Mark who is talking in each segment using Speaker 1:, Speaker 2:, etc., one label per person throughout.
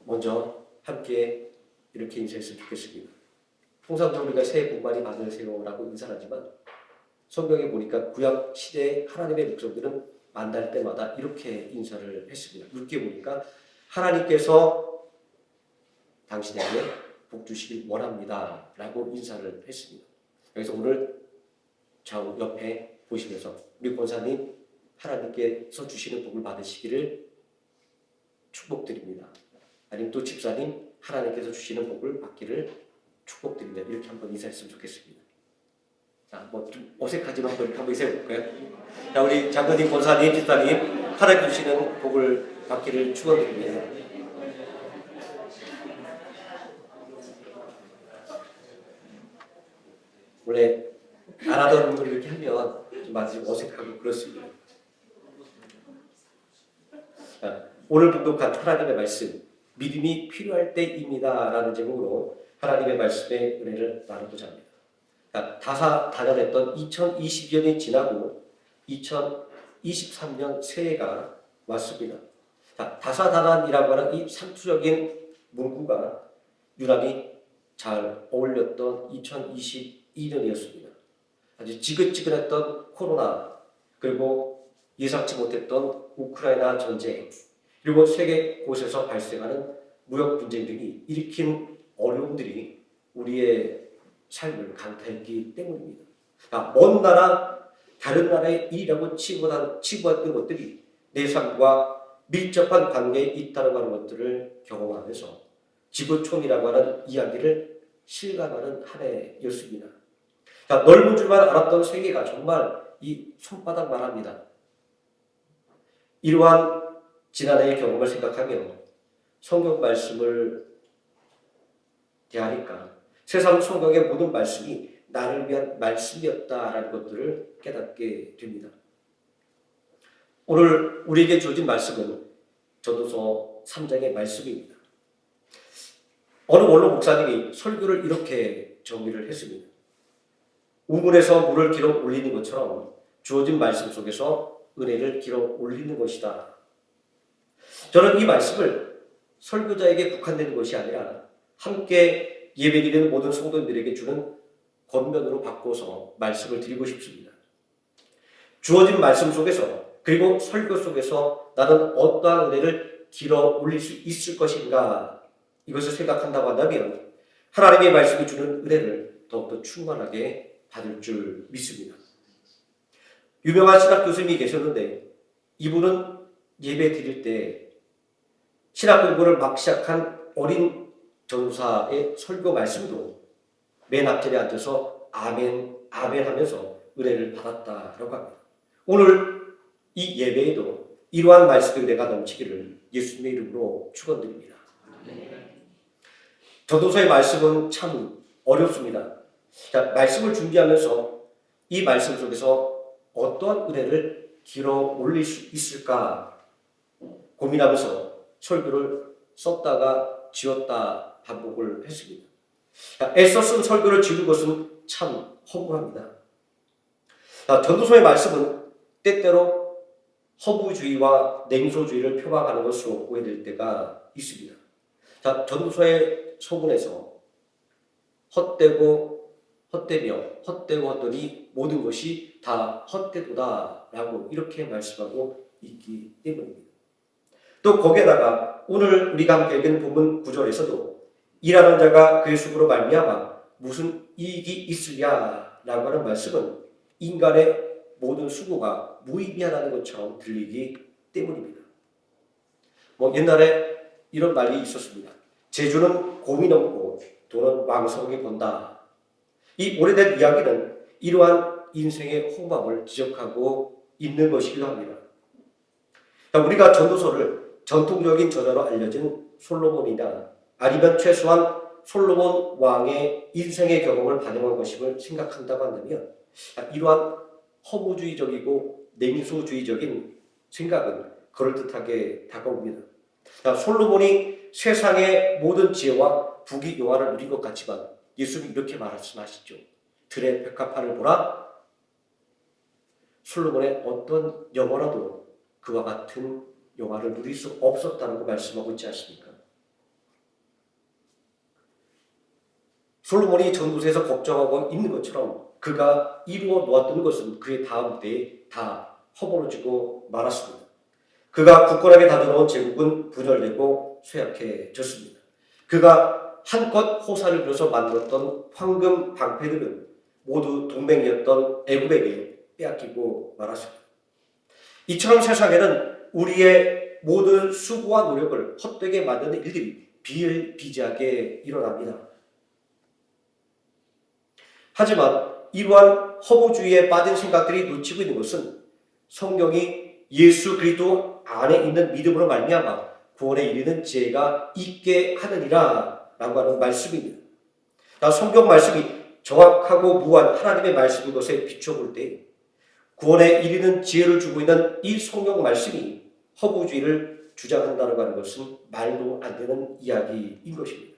Speaker 1: 먼저 함께 이렇게 인사했으면 좋겠습니다. 통상적으로 우리가 새해 복 많이 받으세요라고 인사하지만 성경에 보니까 구약 시대의 하나님의 백성들은 만날 때마다 이렇게 인사를 했습니다. 6개 보니까 하나님께서 당신에게 복 주시길 원합니다 라고 인사를 했습니다. 여기서 오늘 좌우 옆에 보시면서 우리 권사님 하나님께서 주시는 복을 받으시기를 축복드립니다. 아니면 또 집사님 하나님께서 주시는 복을 받기를 축복드립니다. 이렇게 한번 인사했으면 좋겠습니다. 자, 뭐 좀 어색하지만 한번 인사해볼까요? 자, 우리 장로님, 권사님, 집사님 하나님께서 주시는 복을 받기를 축원드립니다. 원래 안 하던 걸 이렇게 하면 좀 많이 어색하고 그렇습니다. 자, 오늘 봉독한 하나님의 말씀, 믿음이 필요할 때입니다 라는 제목으로 하나님의 말씀의 은혜를 나누고자 합니다. 자, 다사다난했던 2020년이 지나고 2023년 새해가 왔습니다. 자, 다사다난이라고 하는 이 상투적인 문구가 유난히 잘 어울렸던 2022년이었습니다. 아주 지긋지긋했던 코로나, 그리고 예상치 못했던 우크라이나 전쟁, 그리고 세계 곳에서 발생하는 무역 분쟁 등이 일으킨 어려움들이 우리의 삶을 강타했기 때문입니다. 먼 나라, 다른 나라의 일이라고 치부했던 것들이 내 삶과 밀접한 관계에 있다고 하는 것들을 경험하면서 지구촌이라고 하는 이야기를 실감하는 한 해였습니다. 넓은 줄만 알았던 세계가 정말 이 손바닥만 합니다. 이러한 지난해의 경험을 생각하며 성경 말씀을 대하니까 세상 성경의 모든 말씀이 나를 위한 말씀이었다라는 것들을 깨닫게 됩니다. 오늘 우리에게 주어진 말씀은 전도서 3장의 말씀입니다. 어느 원로 목사님이 설교를 이렇게 정리를 했습니다. 우물에서 물을 길어 올리는 것처럼 주어진 말씀 속에서 은혜를 길어 올리는 것이다. 저는 이 말씀을 설교자에게 국한되는 것이 아니라 함께 예배드리는 모든 성도님들에게 주는 권면으로 바꿔서 말씀을 드리고 싶습니다. 주어진 말씀 속에서 그리고 설교 속에서 나는 어떠한 은혜를 길어 올릴 수 있을 것인가, 이것을 생각한다고 한다면 하나님의 말씀이 주는 은혜를 더욱더 충만하게 받을 줄 믿습니다. 유명한 신학 교수님이 계셨는데 이분은 예배 드릴 때 신학 공부를 막 시작한 어린 전사의 설교 말씀도 맨 앞자리에 앉아서 아멘, 아멘 하면서 은혜를 받았다라고 합니다. 오늘 이 예배에도 이러한 말씀의 은혜가 넘치기를 예수님의 이름으로 축원드립니다. 전도서의 말씀은 참 어렵습니다. 자, 말씀을 준비하면서 이 말씀 속에서 어떠한 은혜를 길어 올릴 수 있을까 고민하면서 설교를 썼다가 지웠다 반복을 했습니다. 애써 쓴 설교를 지은 것은 참 허무합니다. 전도서의 말씀은 때때로 허무주의와 냉소주의를 표방하는 것으로 오해될 때가 있습니다. 전도서의 서문에서 헛되고 헛되며 헛되고 헛되니 모든 것이 다 헛되도다 라고 이렇게 말씀하고 있기 때문입니다. 또 거기에다가 오늘 우리가 함께 읽은 본문 9절에서도 일하는 자가 그의 수고로 말미암아 무슨 이익이 있으랴 라고 하는 말씀은 인간의 모든 수고가 무의미하다는 것처럼 들리기 때문입니다. 옛날에 이런 말이 있었습니다. 재주는 곰이 넘고 돈은 왕성하게 번다. 이 오래된 이야기는 이러한 인생의 허무함을 지적하고 있는 것이기도 합니다. 우리가 전도서를 전통적인 저자로 알려진 솔로몬이나 아니면 최소한 솔로몬 왕의 인생의 경험을 반영한 것임을 생각한다고 한다면 이러한 허무주의적이고 냉소주의적인 생각은 그럴듯하게 다가옵니다. 솔로몬이 세상의 모든 지혜와 부귀 영화를 누린 것 같지만 예수님이 이렇게 말씀하시죠. 들의 백합화를 보라. 솔로몬의 어떤 영화라도 그와 같은 영화를 누릴 수 없었다는 거 말씀하고 있지 않습니까? 솔로몬이 전도서에서 걱정하고 있는 것처럼 그가 이루어 놓았던 것은 그의 다음 때에 다 허물어지고 말았습니다. 그가 굳건하게 다져놓은 제국은 분열되고 쇠약해졌습니다. 그가 한껏 호사를 들여서 만들었던 황금 방패들은 모두 동맹이었던 애굽에게 빼앗기고 말았습니다. 이처럼 세상에는 우리의 모든 수고와 노력을 헛되게 만드는 일들이 비일비재하게 일어납니다. 하지만 이러한 허무주의에 빠진 생각들이 놓치고 있는 것은 성경이 예수 그리스도 안에 있는 믿음으로 말미암아 구원에 이르는 지혜가 있게 하느니라 라고 하는 말씀입니다. 성경 말씀이 정확하고 무한 하나님의 말씀인 것에 비춰볼 때 구원에 이르는 지혜를 주고 있는 이 성경 말씀이 허무주의를 주장한다는 것은 말도 안 되는 이야기인 것입니다.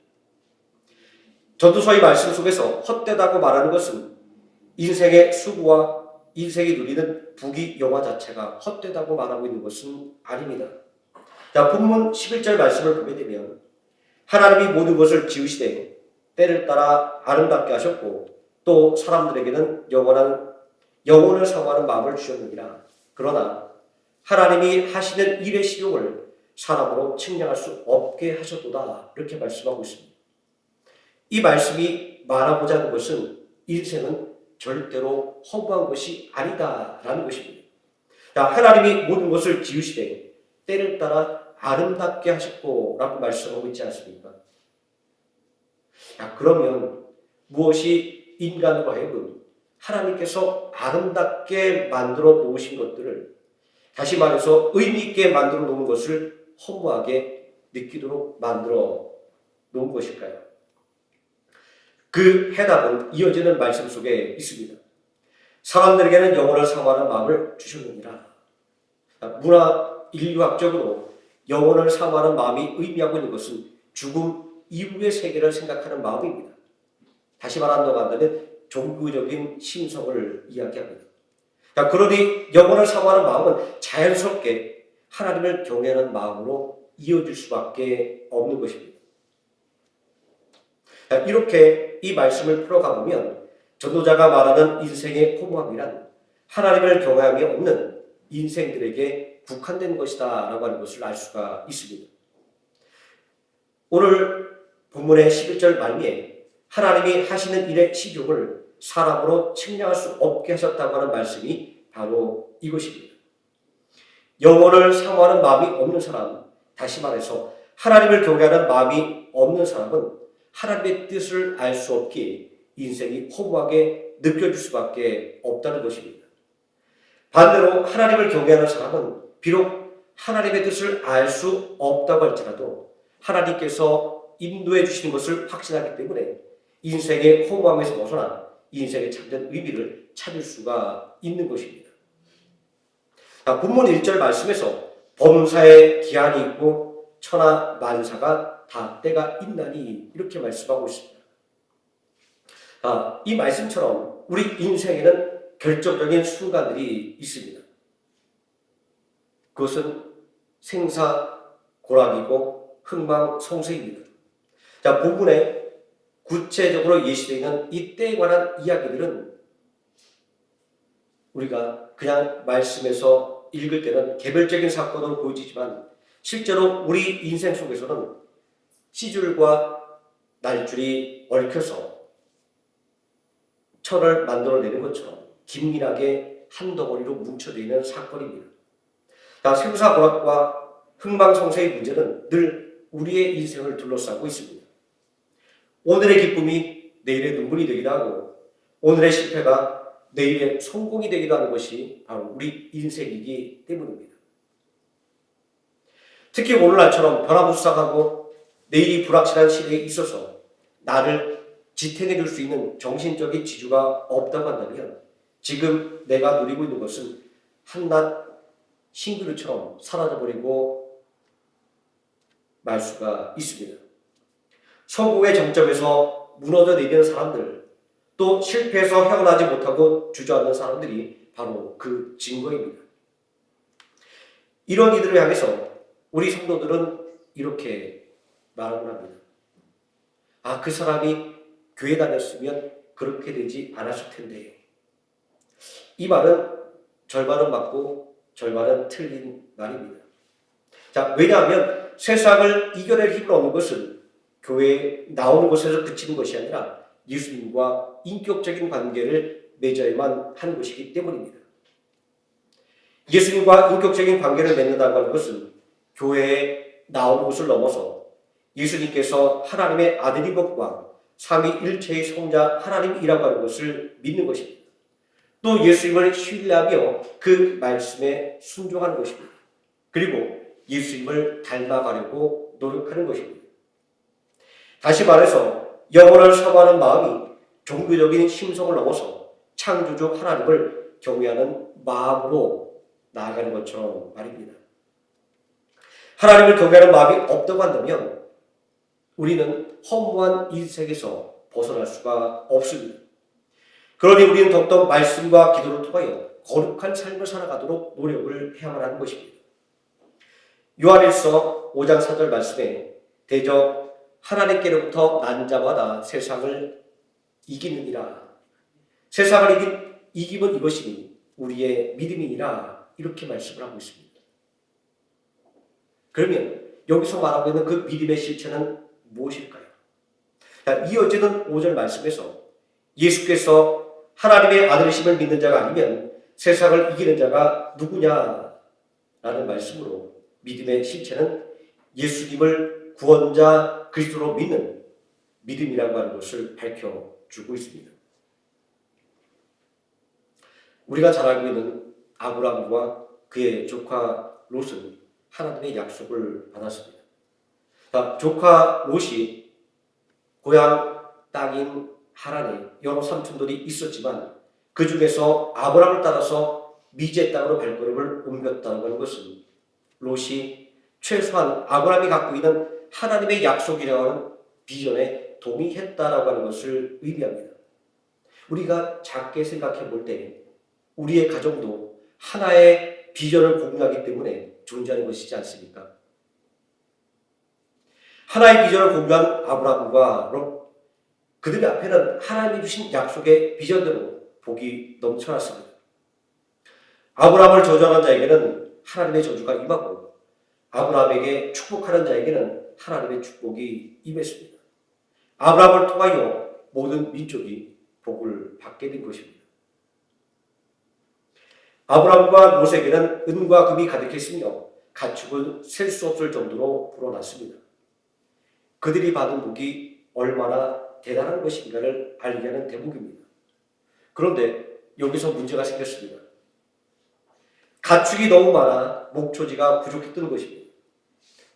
Speaker 1: 전도서의 말씀 속에서 헛되다고 말하는 것은 인생의 수고와 인생이 누리는 부귀 영화 자체가 헛되다고 말하고 있는 것은 아닙니다. 본문 11절 말씀을 보게 되면 하나님이 모든 것을 지으시되 때를 따라 아름답게 하셨고 또 사람들에게는 영혼을 사모하는 마음을 주셨느니라. 그러나 하나님이 하시는 일의 실용을 사람으로 측량할 수 없게 하셨도다. 이렇게 말씀하고 있습니다. 이 말씀이 말하고자 하는 것은 인생은 절대로 허무한 것이 아니다라는 것입니다. 하나님이 모든 것을 지으시되 때를 따라 아름답게 하셨고 라고 말씀하고 있지 않습니까? 그러면 무엇이 인간으로 하여금 하나님께서 아름답게 만들어 놓으신 것들을, 다시 말해서 의미 있게 만들어 놓은 것을 허무하게 느끼도록 만들어 놓은 것일까요? 그 해답은 이어지는 말씀 속에 있습니다. 사람들에게는 영혼을 사모하는 마음을 주셨느니라. 문화 인류학적으로 영혼을 사모하는 마음이 의미하고 있는 것은 죽음 이후의 세계를 생각하는 마음입니다. 다시 말한다면 종교적인 신성을 이야기합니다. 그러니 영혼을 사모하는 마음은 자연스럽게 하나님을 경외하는 마음으로 이어질 수밖에 없는 것입니다. 이렇게 이 말씀을 풀어가보면 전도자가 말하는 인생의 허무함이란 하나님을 경외함이 없는 인생들에게 국한된 것이다 라고 하는 것을 알 수가 있습니다. 오늘 본문의 11절 말미에 하나님이 하시는 일의 실용을 사람으로 측량할 수 없게 하셨다고 하는 말씀이 바로 이것입니다. 영혼을 사모하는 마음이 없는 사람, 다시 말해서 하나님을 경외하는 마음이 없는 사람은 하나님의 뜻을 알 수 없기에 인생이 허무하게 느껴질 수밖에 없다는 것입니다. 반대로 하나님을 경외하는 사람은 비록 하나님의 뜻을 알 수 없다고 할지라도 하나님께서 인도해 주시는 것을 확신하기 때문에 인생의 허무함에서 벗어나 인생의 참된 의미를 찾을 수가 있는 것입니다. 본문 1절 말씀에서 범사에 기한이 있고 천하 만사가 다 때가 있나니 이렇게 말씀하고 있습니다. 이 말씀처럼 우리 인생에는 결정적인 순간들이 있습니다. 그것은 생사고락이고 흥망성쇠입니다. 본문에 구체적으로 예시되어 있는 이 때에 관한 이야기들은 우리가 그냥 말씀에서 읽을 때는 개별적인 사건으로 보여지지만 실제로 우리 인생 속에서는 시줄과 날줄이 얽혀서 철을 만들어내는 것처럼 긴밀하게 한 덩어리로 뭉쳐져 있는 사건입니다. 생사고락과 흥망성쇠의 문제는 늘 우리의 인생을 둘러싸고 있습니다. 오늘의 기쁨이 내일의 눈물이 되기도 하고 오늘의 실패가 내일의 성공이 되기도 하는 것이 바로 우리 인생이기 때문입니다. 특히 오늘날처럼 변화무쌍하고 내일이 불확실한 시대에 있어서 나를 지탱해 줄 수 있는 정신적인 지주가 없다고 한다면 지금 내가 누리고 있는 것은 한낱 신기루처럼 사라져버리고 말 수가 있습니다. 성공의 정점에서 무너져 내리는 사람들, 또 실패해서 헤어나지 못하고 주저앉는 사람들이 바로 그 증거입니다. 이런 이들을 향해서 우리 성도들은 이렇게 말을 합니다. 그 사람이 교회 다녔으면 그렇게 되지 않았을 텐데. 이 말은 절반은 맞고 절반은 틀린 말입니다. 자, 왜냐하면 세상을 이겨낼 힘을 얻는 것은 교회에 나오는 것에서 그치는 것이 아니라 예수님과 인격적인 관계를 맺어야만 하는 것이기 때문입니다. 예수님과 인격적인 관계를 맺는다고 하는 것은 교회에 나오는 것을 넘어서 예수님께서 하나님의 아들인 것과 삼위일체의 성자 하나님이라고 하는 것을 믿는 것입니다. 또 예수님을 신뢰하며 그 말씀에 순종하는 것입니다. 그리고 예수님을 닮아가려고 노력하는 것입니다. 다시 말해서 영혼을 사모하는 마음이 종교적인 심성을 넘어서 창조주 하나님을 경외하는 마음으로 나아가는 것처럼 말입니다. 하나님을 경외하는 마음이 없다고 한다면 우리는 허무한 이 세계에서 벗어날 수가 없습니다. 그러니 우리는 더욱더 말씀과 기도를 통하여 거룩한 삶을 살아가도록 노력을 해야만 하는 것입니다. 요한일서 5장 4절 말씀에 대저 하나님께로부터 난 자마다 세상을 이기느니라. 세상을 이김은 이것이니 우리의 믿음이니라. 이렇게 말씀을 하고 있습니다. 그러면 여기서 말하고 있는 그 믿음의 실체는 무엇일까요? 이어지는 5절 말씀에서 예수께서 하나님의 아들이심을 믿는 자가 아니면 세상을 이기는 자가 누구냐라는 말씀으로 믿음의 실체는 예수님을 구원자 그리스도로 믿는 믿음이라고 하는 것을 밝혀주고 있습니다. 우리가 잘 알고 있는 아브라함과 그의 조카 롯은 하나님의 약속을 받았습니다. 조카 롯이 고향 땅인 하란에 여러 삼촌들이 있었지만 그 중에서 아브라함을 따라서 미제 땅으로 발걸음을 옮겼다는 것은 롯이 최소한 아브라함이 갖고 있는 하나님의 약속이라고 하는 비전에 동의했다라고 하는 것을 의미합니다. 우리가 작게 생각해 볼 때 우리의 가정도 하나의 비전을 공유하기 때문에 존재하는 것이지 않습니까? 하나의 비전을 공유한 아브라함과 롯, 그들 앞에는 하나님이 주신 약속의 비전대로 복이 넘쳐났습니다. 아브라함을 저주하는 자에게는 하나님의 저주가 임하고 아브라함에게 축복하는 자에게는 하나님의 축복이 임했습니다. 아브라함을 통하여 모든 민족이 복을 받게 된 것입니다. 아브라함과 롯에게는 은과 금이 가득했으며 가축은 셀 수 없을 정도로 불어났습니다. 그들이 받은 복이 얼마나 대단한 것인가를 알게 하는 대목입니다. 그런데 여기서 문제가 생겼습니다. 가축이 너무 많아 목초지가 부족했던 것입니다.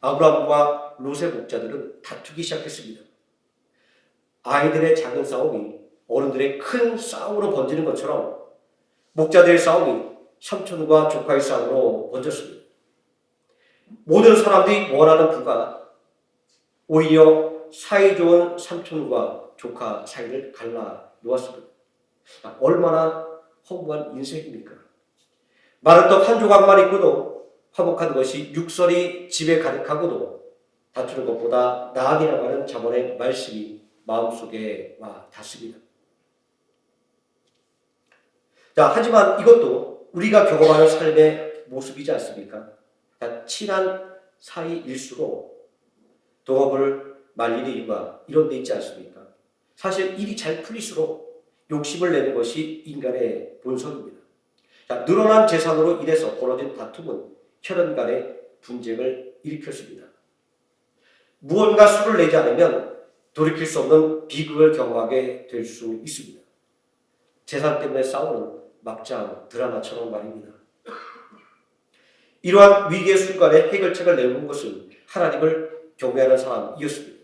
Speaker 1: 아브라함과 롯의 목자들은 다투기 시작했습니다. 아이들의 작은 싸움이 어른들의 큰 싸움으로 번지는 것처럼 목자들의 싸움이 삼촌과 조카의 싸움으로 번졌습니다. 모든 사람들이 원하는 부가 오히려 사이좋은 삼촌과 조카 사이를 갈라 놓았습니다. 얼마나 허무한 인생입니까? 마른 떡 한 조각만 있고도 화목한 것이 육설이 집에 가득하고도 다투는 것보다 나으리라고 하는 잠언의 말씀이 마음속에 와 닿습니다. 하지만 이것도 우리가 경험하는 삶의 모습이지 않습니까? 친한 사이일수록 동업을 말리는 이유가 이런 데 있지 않습니까? 사실 일이 잘 풀릴수록 욕심을 내는 것이 인간의 본성입니다. 늘어난 재산으로 인해서 벌어진 다툼은 혈연 간의 분쟁을 일으켰습니다. 무언가 수를 내지 않으면 돌이킬 수 없는 비극을 경험하게 될 수 있습니다. 재산 때문에 싸우는 막장 드라마처럼 말입니다. 이러한 위기의 순간에 해결책을 내놓은 것은 하나님을 경외하는 사람이었습니다.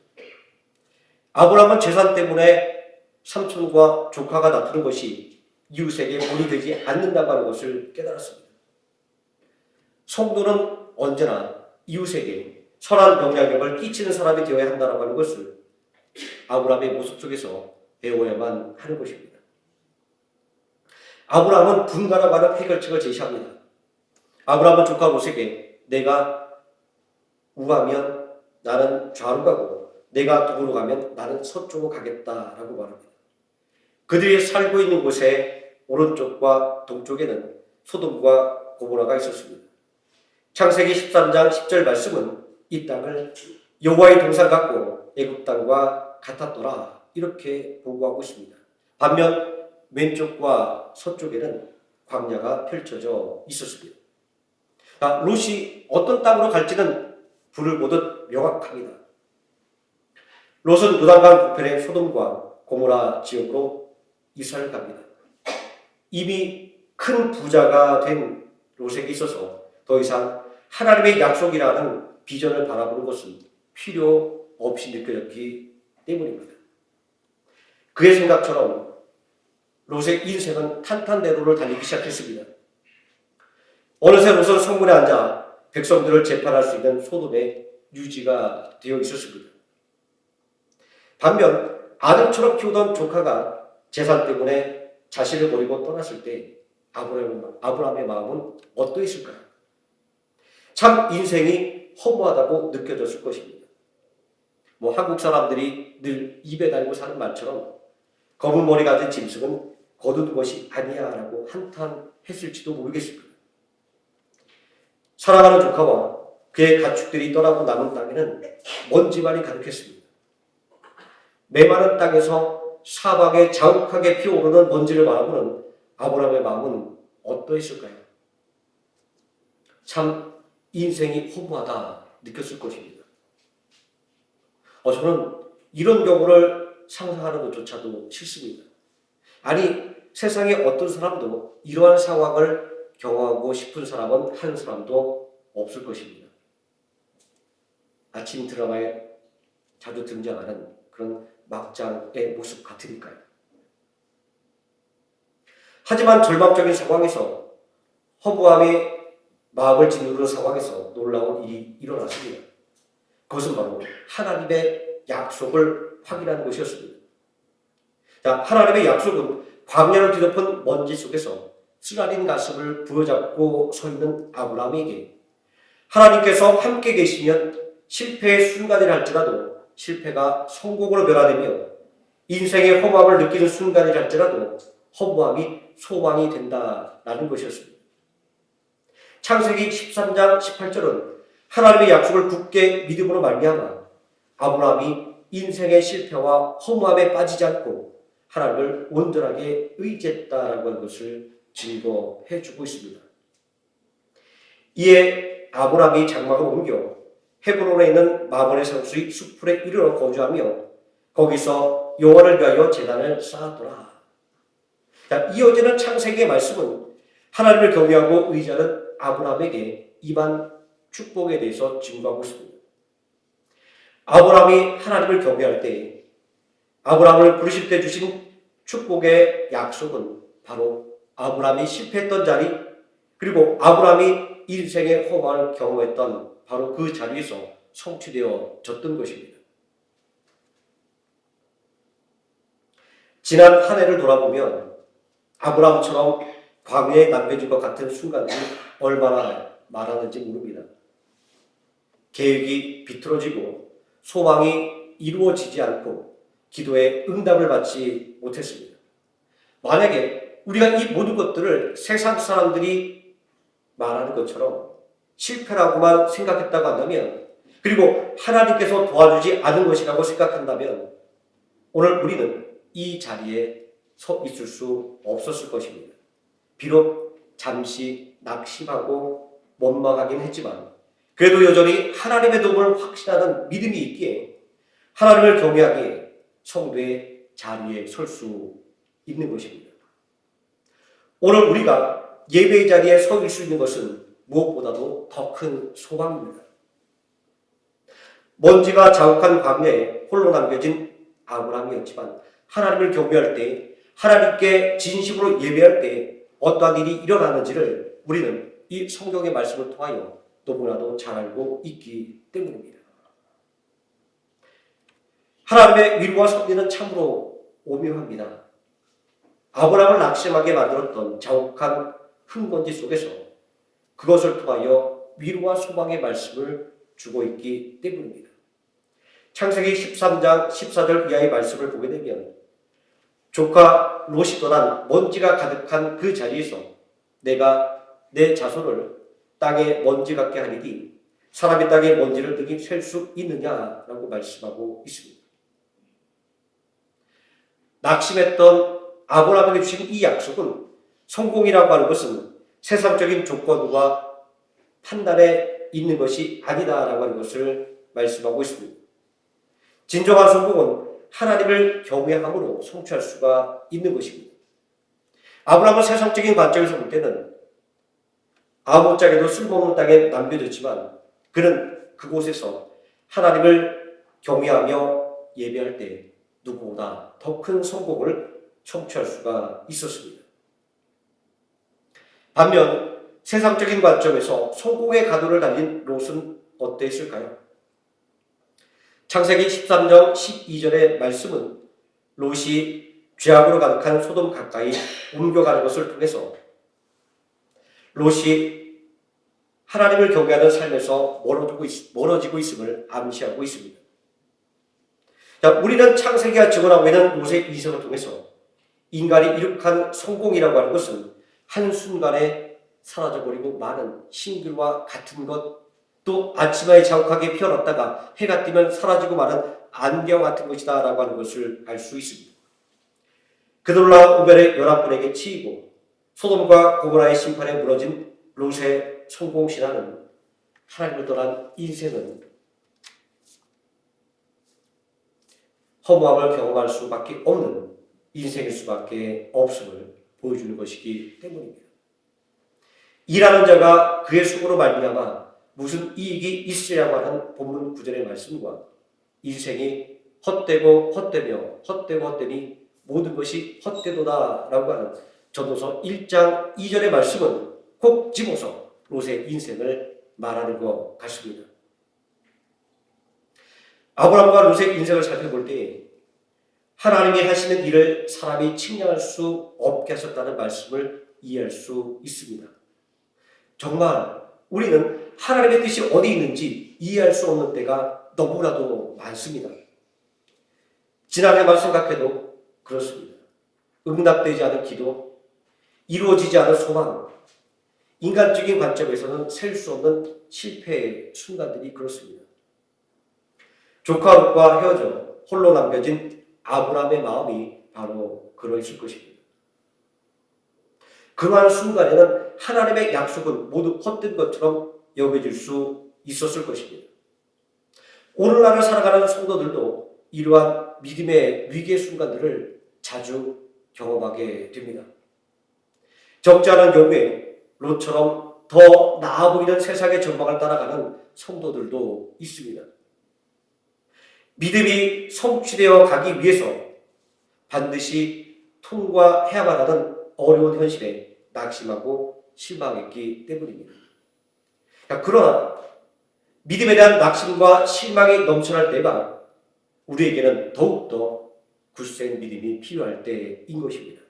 Speaker 1: 아브라함은 재산 때문에 삼촌과 조카가 다투는 것이 이웃에게 본이 되지 않는다고 하는 것을 깨달았습니다. 성도는 언제나 이웃에게 선한 영향력을 끼치는 사람이 되어야 한다고 하는 것을 아브라함의 모습 속에서 배워야만 하는 것입니다. 아브라함은 분가라고 하는 해결책을 제시합니다. 아브라함은 조카 롯에게 내가 우하면 나는 좌로 가고 내가 동으로 가면 나는 서쪽으로 가겠다라고 말합니다. 그들이 살고 있는 곳의 오른쪽과 동쪽에는 소돔과 고모라가 있었습니다. 창세기 13장 10절 말씀은 이 땅을 여호와의 동산 같고 애굽 땅과 같았더라 이렇게 보고하고 있습니다. 반면 왼쪽과 서쪽에는 광야가 펼쳐져 있었습니다. 롯이 어떤 땅으로 갈지는 불을 보듯 명확합니다. 롯은 요단강 북편의 소돔과 고모라 지역으로 이사를 갑니다. 이미 큰 부자가 된 롯에게 있어서 더 이상 하나님의 약속이라는 비전을 바라보는 것은 필요 없이 느껴졌기 때문입니다. 그의 생각처럼 롯의 인생은 탄탄대로를 달리기 시작했습니다. 어느새 롯은 성문에 앉아 백성들을 재판할 수 있는 소돔의 유지가 되어 있었습니다. 반면 아들처럼 키우던 조카가 재산 때문에 자신을 버리고 떠났을 때 아브라함의 마음은 어떠했을까요? 참 인생이 허무하다고 느껴졌을 것입니다. 한국 사람들이 늘 입에 달고 사는 말처럼 검은 머리 가진 짐승은 거둔 것이 아니야 라고 한탄했을지도 모르겠습니다. 사랑하는 조카와 그의 가축들이 떠나고 남은 땅에는 먼지만이 가득했습니다. 메마른 땅에서 사방에 자욱하게 피어오르는 먼지를 바라보는 아브라함의 마음은 어떠했을까요? 참 인생이 허무하다 느꼈을 것입니다. 저는 이런 경우를 상상하는 것조차도 싫습니다. 아니, 세상에 어떤 사람도 이러한 상황을 경험하고 싶은 사람은 한 사람도 없을 것입니다. 아침 드라마에 자주 등장하는 그런 막장의 모습 같으니까요. 하지만 절망적인 상황에서 허무함이 마음을 짓누르는 상황에서 놀라운 일이 일어났습니다. 그것은 바로 하나님의 약속을 확인하는 것이었습니다. 하나님의 약속은 광야를 뒤덮은 먼지 속에서 쓰라린 가슴을 부여잡고 서 있는 아브라함에게 하나님께서 함께 계시면 실패의 순간이라 할지라도 실패가 성공으로 변화되며 인생의 허무함을 느끼는 순간이라 할지라도 허무함이 소망이 된다라는 것이었습니다. 창세기 13장 18절은 하나님의 약속을 굳게 믿음으로 말미암아 아브라함이 인생의 실패와 허무함에 빠지지 않고 하나님을 온전하게 의지했다라고 하는 것을 증거해주고 있습니다. 이에 아브라함이 장막을 옮겨 헤브론에 있는 마므레 상수의 수풀에 이르러 거주하며 거기서 여호와를 위하여 제단을 쌓았더라. 이어지는 창세기의 말씀은 하나님을 경외하고 의지하는 아브라함에게 임한 축복에 대해서 증거하고 있습니다. 아브라함이 하나님을 경외할 때 아브라함을 부르실 때 주신 축복의 약속은 바로 아브라함이 실패했던 자리 그리고 아브라함이 인생의 허무함을 경험했던 바로 그 자리에서 성취되어졌던 것입니다. 지난 한 해를 돌아보면 아브라함처럼 광야에 남겨진 것 같은 순간들이 얼마나 많았는지 모릅니다. 계획이 비틀어지고 소망이 이루어지지 않고 기도에 응답을 받지 못했습니다. 만약에 우리가 이 모든 것들을 세상 사람들이 말하는 것처럼 실패라고만 생각했다고 한다면 그리고 하나님께서 도와주지 않은 것이라고 생각한다면 오늘 우리는 이 자리에 서 있을 수 없었을 것입니다. 비록 잠시 낙심하고 원망하긴 했지만 그래도 여전히 하나님의 도움을 확신하는 믿음이 있기에 하나님을 경외하기에 성도의 자리에 설 수 있는 것입니다. 오늘 우리가 예배의 자리에 서 있을 수 있는 것은 무엇보다도 더 큰 소망입니다. 먼지가 자욱한 광야에 홀로 남겨진 아브라함이었지만 하나님을 경배할 때 하나님께 진심으로 예배할 때 어떠한 일이 일어나는지를 우리는 이 성경의 말씀을 통하여 너무나도 잘 알고 있기 때문입니다. 하나님의 위로와 섭리는 참으로 오묘합니다. 아브라함을 낙심하게 만들었던 자욱한 흙먼지 속에서 그것을 통하여 위로와 소망의 말씀을 주고 있기 때문입니다. 창세기 13장 14절 이하의 말씀을 보게 되면 조카 롯이 떠난 먼지가 가득한 그 자리에서 내가 내 자손을 땅에 먼지 같게 하리니 사람이 땅에 먼지를 등이 셀 수 있느냐라고 말씀하고 있습니다. 낙심했던 아브라함에게 주신 이 약속은 성공이라고 하는 것은 세상적인 조건과 판단에 있는 것이 아니다라고 하는 것을 말씀하고 있습니다. 진정한 성공은 하나님을 경외함으로 성취할 수가 있는 것입니다. 아브라함은 세상적인 관점에서 볼 때는 아무짝에도 쓸모없는 땅에 남겨졌지만 그는 그곳에서 하나님을 경외하며 예배할 때 누구보다 더 큰 성공을 성취할 수가 있었습니다. 반면 세상적인 관점에서 성공의 가도를 달린 롯은 어땠을까요? 창세기 13장 12절의 말씀은 롯이 죄악으로 가득한 소돔 가까이 옮겨가는 것을 통해서 롯이 하나님을 경외하는 삶에서 멀어지고 있음을 암시하고 있습니다. 자, 우리는 창세기가 증언하고 있는 롯의 인생을 통해서 인간이 이룩한 성공이라고 하는 것은 한순간에 사라져버리고 많은 신들과 같은 것, 또 아침에 자욱하게 피어났다가 해가 뜨면 사라지고 마는 안개와 같은 것이다 라고 하는 것을 알 수 있습니다. 그들라 우벨의 11분에게 치이고 소돔과 고모라의 심판에 무너진 롯의 성공신화는 하나님을 떠난 인생은 허무함을 경험할 수밖에 없는 인생일 수밖에 없음을 보여주는 것이기 때문입니다. 일하는 자가 그의 수고로 말미암아 무슨 이익이 있으려고 하는 본문 9절의 말씀과 인생이 헛되고 헛되며 헛되고 헛되니 모든 것이 헛되도다 라고 하는 전도서 1장 2절의 말씀은 꼭 집어서 롯의 인생을 말하는 것 같습니다. 아브라함과 롯의 인생을 살펴볼 때 하나님이 하시는 일을 사람이 측량할 수 없게 하셨다는 말씀을 이해할 수 있습니다. 정말 우리는 하나님의 뜻이 어디 있는지 이해할 수 없는 때가 너무나도 많습니다. 지난해만 생각해도 그렇습니다. 응답되지 않은 기도, 이루어지지 않은 소망, 인간적인 관점에서는 셀 수 없는 실패의 순간들이 그렇습니다. 조카 롯과 헤어져 홀로 남겨진 아브라함의 마음이 바로 그러했을 것입니다. 그러한 순간에는 하나님의 약속은 모두 헛된 것처럼 여겨질 수 있었을 것입니다. 오늘날을 살아가는 성도들도 이러한 믿음의 위기의 순간들을 자주 경험하게 됩니다. 적지 않은 경우에 롯처럼 더 나아 보이는 세상의 전망을 따라가는 성도들도 있습니다. 믿음이 성취되어 가기 위해서 반드시 통과해야만 하는 어려운 현실에 낙심하고 실망했기 때문입니다. 그러나 믿음에 대한 낙심과 실망이 넘쳐날 때가 우리에게는 더욱더 굳센 믿음이 필요할 때인 것입니다.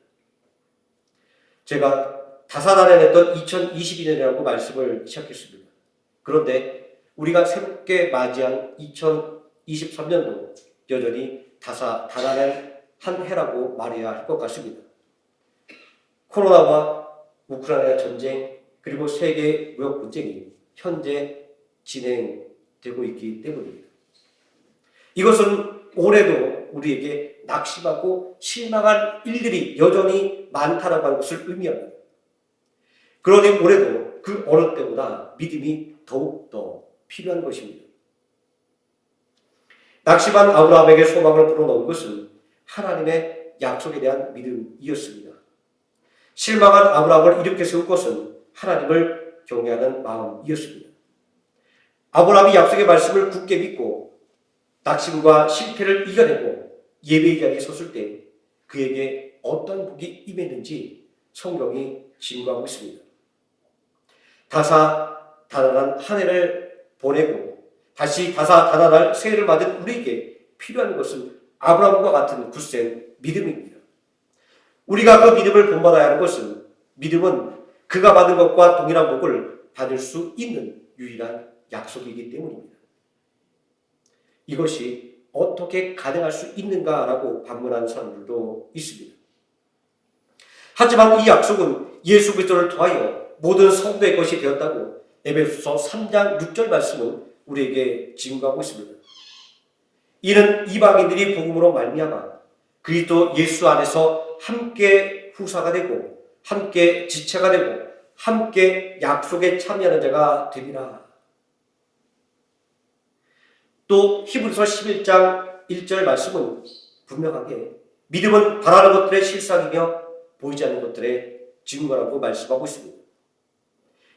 Speaker 1: 제가 다사다난했던 2022년이라고 말씀을 시작했습니다. 그런데 우리가 새롭게 맞이한 2023년도 여전히 다사다난한 한 해라고 말해야 할 것 같습니다. 코로나와 우크라이나 전쟁 그리고 세계 무역 분쟁이 현재 진행되고 있기 때문입니다. 이것은 올해도 우리에게 낙심하고 실망할 일들이 여전히 많다라고 하는 것을 의미합니다. 그러니 올해도 그 어느 때보다 믿음이 더욱더 필요한 것입니다. 낙심한 아브라함에게 소망을 불어넣은 것은 하나님의 약속에 대한 믿음이었습니다. 실망한 아브라함을 일으켜 세운 것은 하나님을 경외하는 마음이었습니다. 아브라함이 약속의 말씀을 굳게 믿고 낙심과 실패를 이겨내고 예배의 자리에 섰을 때 그에게 어떤 복이 임했는지 성경이 증거하고 있습니다. 다사다난한 한 해를 보내고 다시 다사다난할 새해를 맞은 우리에게 필요한 것은 아브라함과 같은 굳센 믿음입니다. 우리가 그 믿음을 본받아야 하는 것은 믿음은 그가 받은 것과 동일한 복을 받을 수 있는 유일한 약속이기 때문입니다. 이것이 어떻게 가능할 수 있는가라고 반문하는 사람들도 있습니다. 하지만 이 약속은 예수 그리스도를 통하여 모든 성도의 것이 되었다고 에베소서 3장 6절 말씀은 우리에게 증거하고 있습니다. 이는 이방인들이 복음으로 말미암아 그리스도 예수 안에서 함께 후사가 되고 함께 지체가 되고 함께 약속에 참여하는 자가 되리라. 또 히브리서 11장 1절 말씀은 분명하게 믿음은 바라는 것들의 실상이며 보이지 않는 것들의 증거라고 말씀하고 있습니다.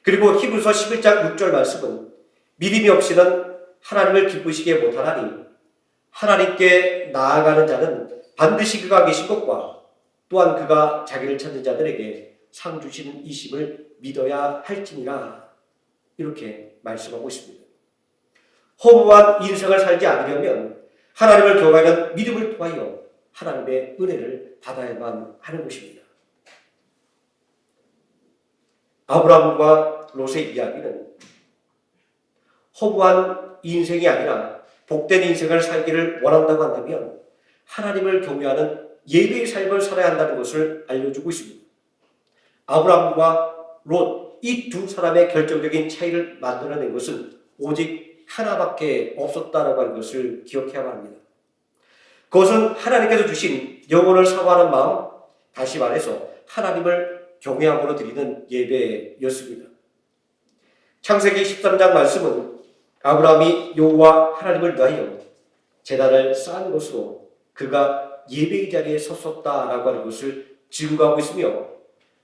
Speaker 1: 그리고 히브리서 11장 6절 말씀은 믿음이 없이는 하나님을 기쁘시게 못하나니 하나님께 나아가는 자는 반드시 그가 계신 것과 또한 그가 자기를 찾는 자들에게 상 주시는 이심을 믿어야 할지니라. 이렇게 말씀하고 있습니다. 허무한 인생을 살지 않으려면 하나님을 경외하는 믿음을 통하여 하나님의 은혜를 받아야만 하는 것입니다. 아브라함과 롯의 이야기는 허무한 인생이 아니라 복된 인생을 살기를 원한다고 한다면 하나님을 경외하는 예배의 삶을 살아야 한다는 것을 알려주고 있습니다. 아브라함과 롯, 이 두 사람의 결정적인 차이를 만들어낸 것은 오직 하나밖에 없었다라고 하는 것을 기억해야만 합니다. 그것은 하나님께서 주신 영혼을 사모하는 마음, 다시 말해서 하나님을 경외함으로 드리는 예배였습니다. 창세기 13장 말씀은 아브라함이 여호와 하나님을 위하여 제단을 쌓은 것으로 그가 예배의 자리에 섰었다라고 하는 것을 증거하고 있으며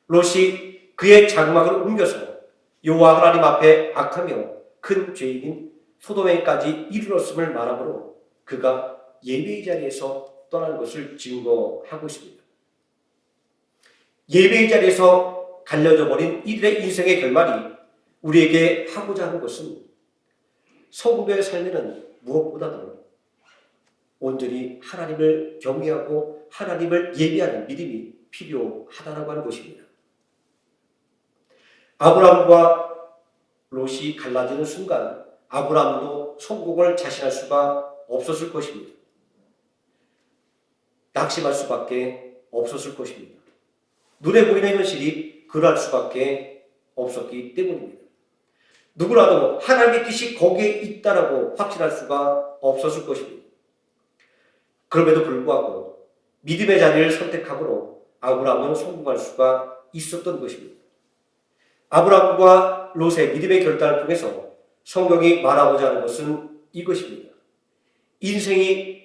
Speaker 1: 롯이 그의 장막을 옮겨서 여호와 하나님 앞에 악하며 큰 죄인인 소돔에까지 이르렀음을 말하므로 그가 예배의 자리에서 떠난 것을 증거하고 있습니다. 예배의 자리에서 갈려져 버린 이들의 인생의 결말이 우리에게 하고자 하는 것은 성도의 삶에는 무엇보다도 온전히 하나님을 경외하고 하나님을 예배하는 믿음이 필요하다라고 하는 것입니다. 아브라함과 롯이 갈라지는 순간 아브라함도 성공을 자신할 수가 없었을 것입니다. 낙심할 수밖에 없었을 것입니다. 눈에 보이는 현실이 그러할 수밖에 없었기 때문입니다. 누구라도 하나님의 뜻이 거기에 있다라고 확신할 수가 없었을 것입니다. 그럼에도 불구하고 믿음의 자리를 선택함으로 아브라함은 성공할 수가 있었던 것입니다. 아브라함과 롯의 믿음의 결단을 통해서 성경이 말하고자 하는 것은 이것입니다. 인생이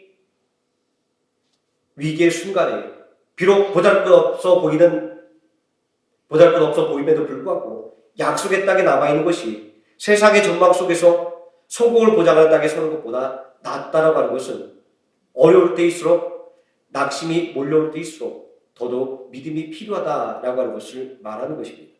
Speaker 1: 위기의 순간에 비록 보잘것없어 보임에도 불구하고 약속의 땅에 남아있는 것이 세상의 전망 속에서 성공을 보장하는 땅에 서는 것보다 낫다라고 하는 것은 어려울 때일수록 낙심이 몰려올 때일수록 더더욱 믿음이 필요하다라고 하는 것을 말하는 것입니다.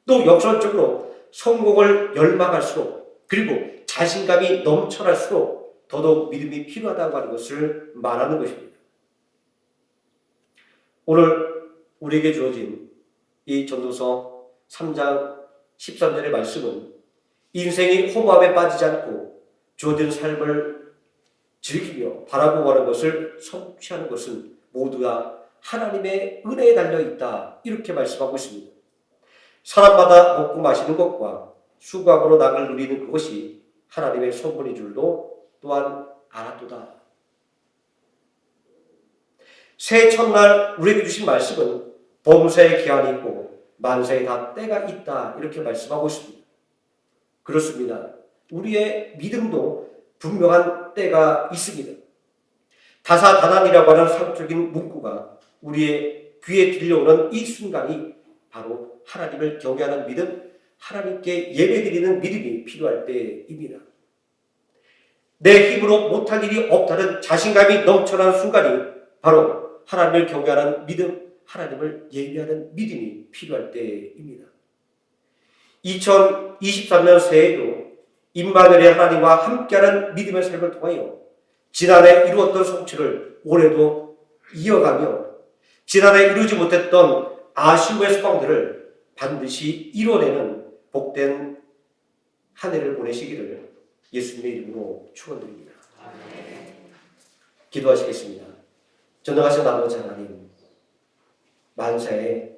Speaker 1: 또 역설적으로 성공을 열망할수록 그리고 자신감이 넘쳐날수록 더더욱 믿음이 필요하다고 하는 것을 말하는 것입니다. 오늘 우리에게 주어진 이 전도서 3장 13절의 말씀은 인생이 허무함에 빠지지 않고 주어진 삶을 즐기며 바라보고 하는 것을 성취하는 것은 모두 다 하나님의 은혜에 달려있다. 이렇게 말씀하고 있습니다. 사람마다 먹고 마시는 것과 수고함으로 낙을 누리는 그것이 하나님의 선물인 줄도 또한 알았도다. 새해 첫날 우리에게 주신 말씀은 범사에 기한이 있고 만사에 다 때가 있다. 이렇게 말씀하고 있습니다. 그렇습니다. 우리의 믿음도 분명한 때가 있습니다. 다사다난이라고 하는 상적인 문구가 우리의 귀에 들려오는 이 순간이 바로 하나님을 경외하는 믿음, 하나님께 예배드리는 믿음이 필요할 때입니다. 내 힘으로 못할 일이 없다는 자신감이 넘쳐나는 순간이 바로 하나님을 경외하는 믿음, 하나님을 예배하는 믿음이 필요할 때입니다. 2023년 새해에도 임마누엘의 하나님과 함께하는 믿음의 삶을 통하여 지난해 이루었던 성취를 올해도 이어가며 지난해 이루지 못했던 아쉬움의 소망들을 반드시 이뤄내는 복된 한 해를 보내시기를 예수님의 이름으로 축원드립니다. 기도하시겠습니다. 전능하신 아버지 하나님, 만사에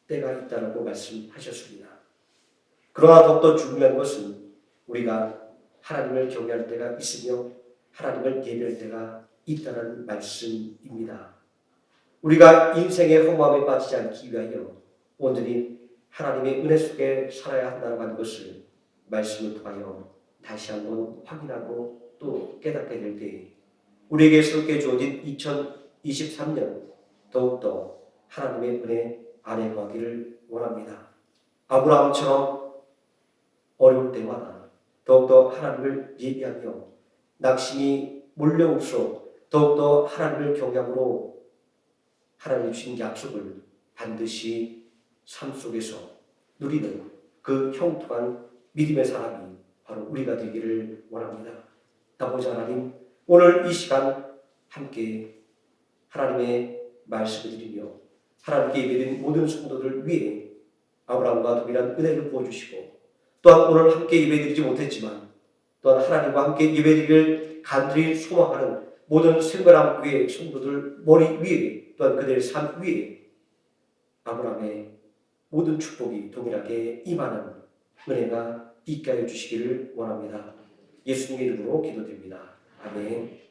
Speaker 1: 때가 있다라고 말씀하셨습니다. 그러나 더욱더 중요한 것은 우리가 하나님을 경외할 때가 있으며 하나님을 예배할 때가 있다는 말씀입니다. 우리가 인생의 허무함에 빠지지 않기 위하여 온전히 하나님의 은혜 속에 살아야 한다는 것을 말씀을 통하여 다시 한번 확인하고 또 깨닫게 될 때에 우리에게 새롭게 주어진 2023년 더욱더 하나님의 은혜 안에 거하기를 원합니다. 아브라함처럼 어려울 때마다 더욱더 하나님을 예비하며 낙심이 몰려올수록 더욱더 하나님을 경외함으로 하나님 주신 약속을 반드시 삶 속에서 누리는 그 형통한 믿음의 사람이 바로 우리가 되기를 원합니다. 아버지 하나님, 오늘 이 시간 함께 하나님의 말씀을 드리며 하나님께 예배드린 모든 성도들 위해 아브라함과 동일한 은혜를 부어주시고 또한 오늘 함께 예배드리지 못했지만 또한 하나님과 함께 예배드리기를 간절히 소망하는 모든 생명함교회 성도들 머리 위에 또한 그들의 삶 위에 아브라함의 모든 축복이 동일하게 임하는 은혜가 있게 하여 주시기를 원합니다. 예수님의 이름으로 기도드립니다. 아멘.